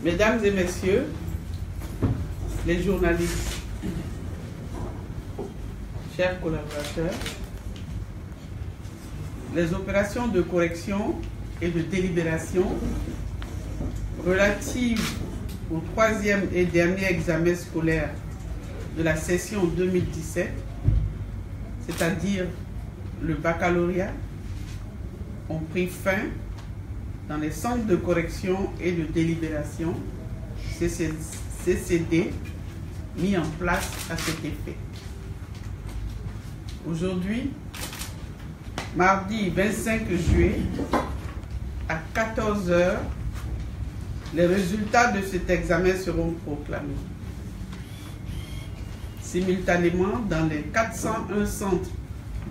Mesdames et messieurs, les journalistes, chers collaborateurs, les opérations de correction et de délibération relatives au troisième et dernier examen scolaire de la session 2017, c'est-à-dire le baccalauréat, ont pris fin dans les centres de correction et de délibération CCD mis en place à cet effet. Aujourd'hui, mardi 25 juillet, à 14 h, les résultats de cet examen seront proclamés. Simultanément, dans les 401 centres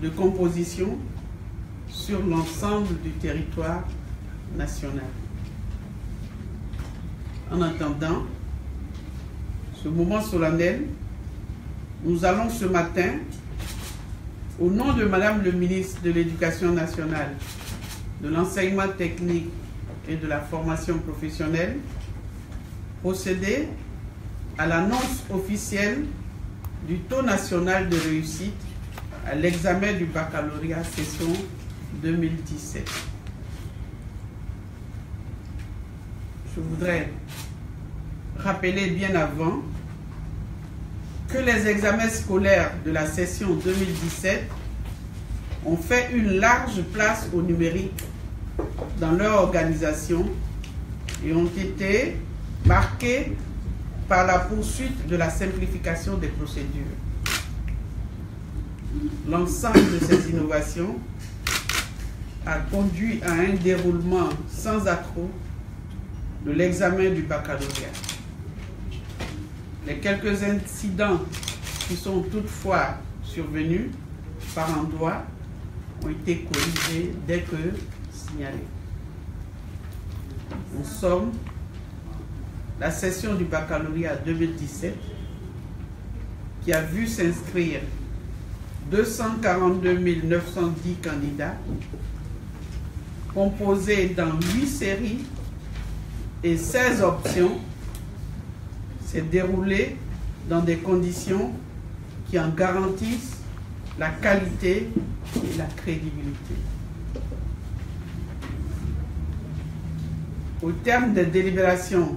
de composition sur l'ensemble du territoire national. En attendant ce moment solennel, nous allons ce matin, au nom de Madame le ministre de l'Éducation nationale, de l'enseignement technique et de la formation professionnelle, procéder à l'annonce officielle du taux national de réussite à l'examen du baccalauréat session 2017. Je voudrais rappeler bien avant que les examens scolaires de la session 2017 ont fait une large place au numérique dans leur organisation et ont été marqués par la poursuite de la simplification des procédures. L'ensemble de ces innovations a conduit à un déroulement sans accroc de l'examen du baccalauréat. Les quelques incidents qui sont toutefois survenus par endroits ont été corrigés dès que signalés. En somme, la session du baccalauréat 2017, qui a vu s'inscrire 242 910 candidats, composés dans 8 séries et 16 options, s'est déroulée dans des conditions qui en garantissent la qualité et la crédibilité. Au terme des délibérations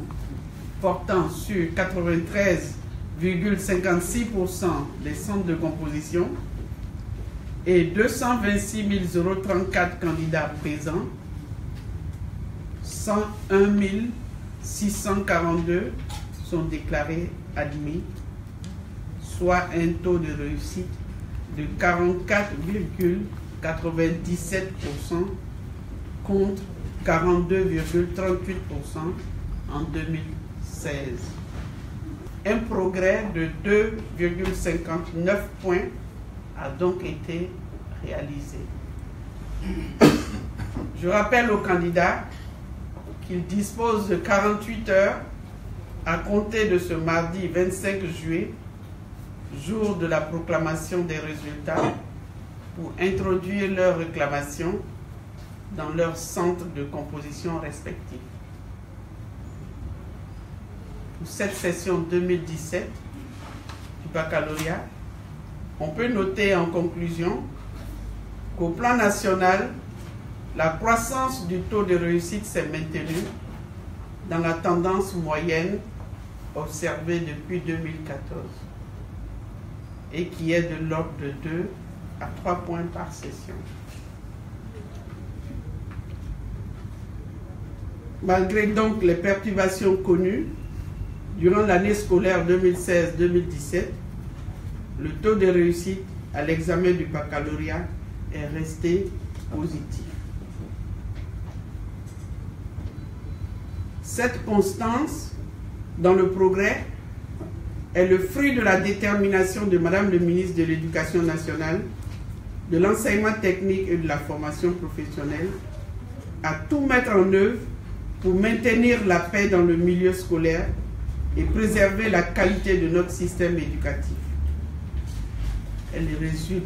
portant sur 93,56% des centres de composition et 226 034 candidats présents, 101 642 sont déclarés admis, soit un taux de réussite de 44,97% contre 42,38% en 2016. Un progrès de 2,59 points a donc été réalisé. Je rappelle aux candidats qu'ils disposent de 48 heures à compter de ce mardi 25 juillet, jour de la proclamation des résultats, pour introduire leurs réclamations dans leurs centres de composition respectifs. Pour cette session 2017 du baccalauréat, on peut noter en conclusion qu'au plan national, la croissance du taux de réussite s'est maintenue dans la tendance moyenne observée depuis 2014 et qui est de l'ordre de 2 à 3 points par session. Malgré donc les perturbations connues durant l'année scolaire 2016-2017, le taux de réussite à l'examen du baccalauréat est resté positif. Cette constance dans le progrès est le fruit de la détermination de Madame le ministre de l'Éducation nationale, de l'enseignement technique et de la formation professionnelle, à tout mettre en œuvre pour maintenir la paix dans le milieu scolaire et préserver la qualité de notre système éducatif. Elle résulte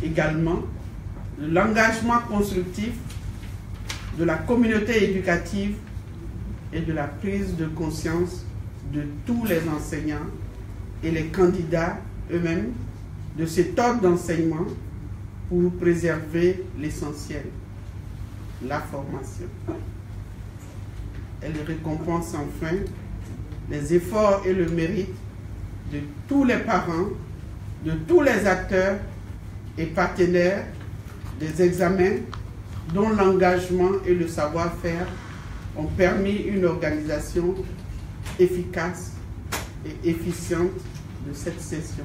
également de l'engagement constructif de la communauté éducative et de la prise de conscience de tous les enseignants et les candidats eux-mêmes de cet ordre d'enseignement pour préserver l'essentiel, la formation. Elle récompense enfin les efforts et le mérite de tous les parents, de tous les acteurs et partenaires des examens dont l'engagement et le savoir-faire ont permis une organisation efficace et efficiente de cette session.